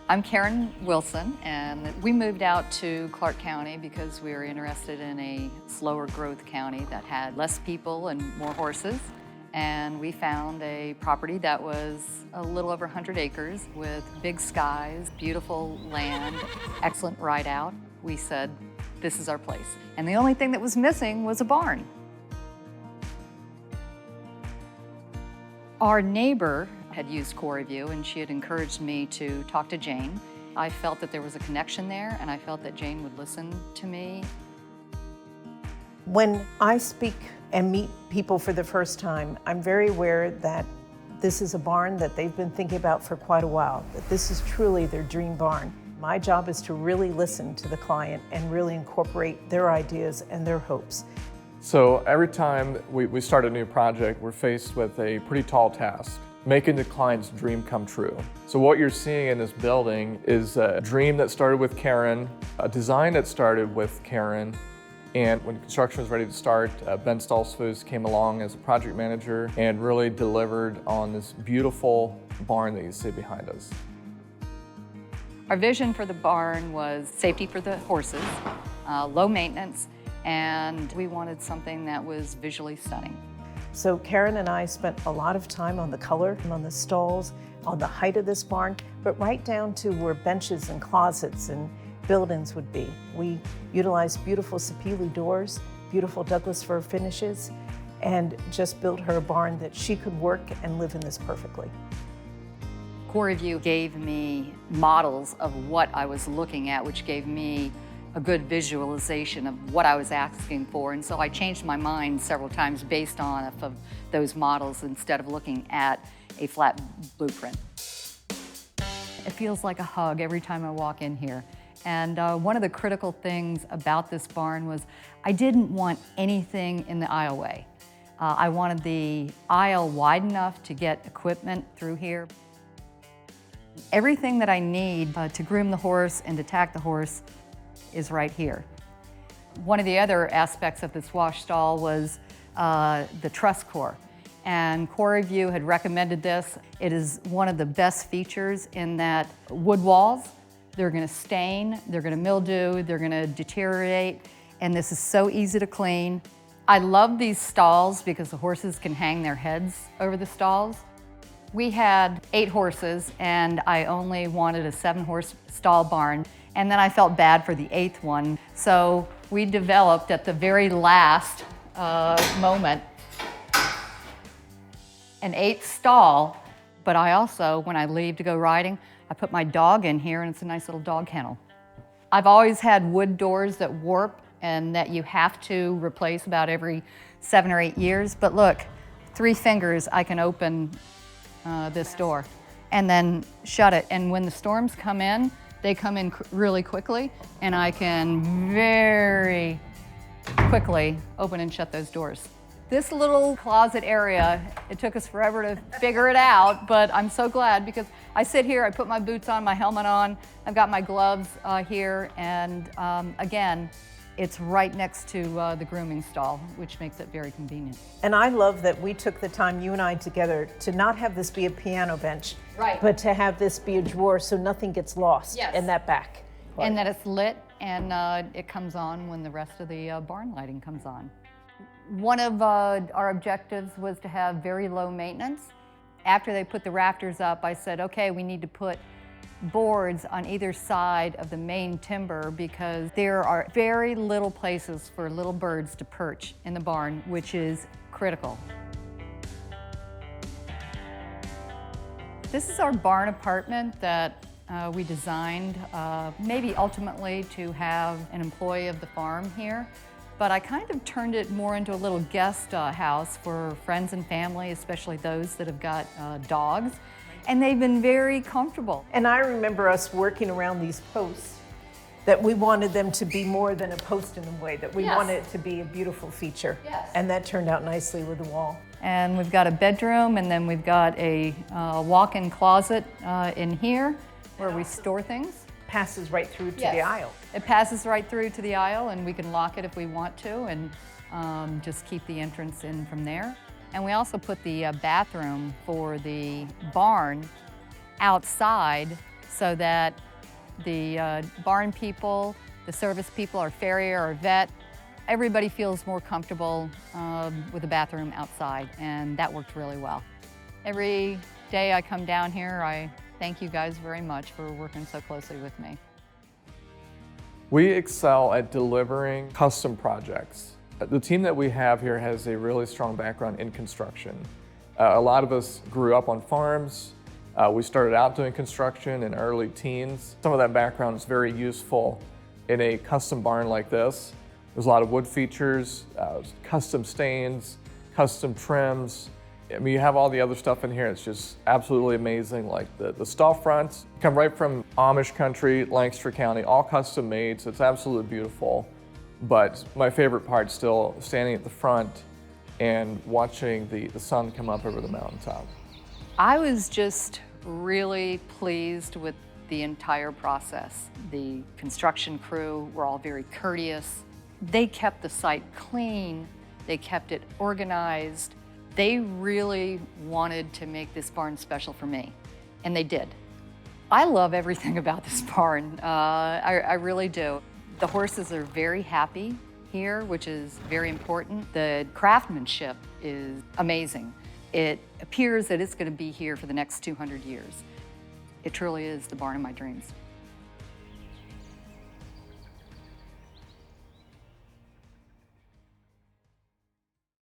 I'm Karen Wilson, and we moved out to Clark County because we were interested in a slower growth county that had less people and more horses. And we found a property that was a little over 100 acres with big skies, beautiful land, excellent ride out. We said, this is our place. And the only thing that was missing was a barn. Our neighbor had used CoreView, and she had encouraged me to talk to Jane. I felt that there was a connection there, and I felt that Jane would listen to me. When I speak and meet people for the first time, I'm very aware that this is a barn that they've been thinking about for quite a while, that this is truly their dream barn. My job is to really listen to the client and really incorporate their ideas and their hopes. So every time we start a new project, we're faced with a pretty tall task, making the client's dream come true. So what you're seeing in this building is a dream that started with Karen, a design that started with Karen, and when construction was ready to start, Ben Stolzfus came along as a project manager and really delivered on this beautiful barn that you see behind us. Our vision for the barn was safety for the horses, low maintenance, and we wanted something that was visually stunning. So Karen and I spent a lot of time on the color, on the stalls, on the height of this barn, but right down to where benches and closets and build-ins would be. We utilized beautiful sapele doors, beautiful Douglas fir finishes, and just built her a barn that she could work and live in this perfectly. CoreView gave me models of what I was looking at, which gave me a good visualization of what I was asking for, and so I changed my mind several times based on of those models instead of looking at a flat blueprint. It feels like a hug every time I walk in here. And one of the critical things about this barn was I didn't want anything in the aisleway. I wanted the aisle wide enough to get equipment through here. Everything that I need to groom the horse and to tack the horse is right here. One of the other aspects of this wash stall was the truss core. And CoreView had recommended this. It is one of the best features in that wood walls, they're gonna stain, they're gonna mildew, they're gonna deteriorate, and this is so easy to clean. I love these stalls because the horses can hang their heads over the stalls. We had 8 horses, and I only wanted a 7-horse stall barn. And then I felt bad for the 8th one. So we developed at the very last moment an 8th stall. But I also, when I leave to go riding, I put my dog in here, and it's a nice little dog kennel. I've always had wood doors that warp and that you have to replace about every 7 or 8 years. But look, 3 fingers, I can open this door and then shut it. And when the storms come in, they come in really quickly, and I can very quickly open and shut those doors. This little closet area, it took us forever to figure it out, but I'm so glad because I sit here, I put my boots on, my helmet on, I've got my gloves here, and again, it's right next to the grooming stall, which makes it very convenient. And I love that we took the time, you and I together, to not have this be a piano bench, right, but to have this be a drawer so nothing gets lost yes, in that back. And that it's lit and it comes on when the rest of the barn lighting comes on. One of our objectives was to have very low maintenance. After they put the rafters up, I said, okay, we need to put boards on either side of the main timber because there are very little places for little birds to perch in the barn, which is critical. This is our barn apartment that we designed, maybe ultimately to have an employee of the farm here, but I kind of turned it more into a little guest house for friends and family, especially those that have got dogs. And they've been very comfortable. And I remember us working around these posts that we wanted them to be more than a post in a way, that we yes, wanted it to be a beautiful feature. Yes. And that turned out nicely with the wall. And we've got a bedroom, and then we've got a walk-in closet in here where we store things. Passes right through to yes, the aisle. It passes right through to the aisle, and we can lock it if we want to, and just keep the entrance in from there. And we also put the bathroom for the barn outside so that the barn people, the service people, our farrier, our vet, everybody feels more comfortable with the bathroom outside, and that worked really well. Every day I come down here, I thank you guys very much for working so closely with me. We excel at delivering custom projects. The team that we have here has a really strong background in construction. A lot of us grew up on farms. We started out doing construction in early teens. Some of that background is very useful in a custom barn like this. There's a lot of wood features, custom stains, custom trims. I mean, you have all the other stuff in here. It's just absolutely amazing. Like the stall fronts come right from Amish country, Lancaster County, all custom made, so it's absolutely beautiful. But my favorite part's still standing at the front and watching the sun come up over the mountaintop. I was just really pleased with the entire process. The construction crew were all very courteous. They kept the site clean, they kept it organized. They really wanted to make this barn special for me, and they did. I love everything about this barn, I really do. The horses are very happy here, which is very important. The craftsmanship is amazing. It appears that it's going to be here for the next 200 years. It truly is the barn of my dreams.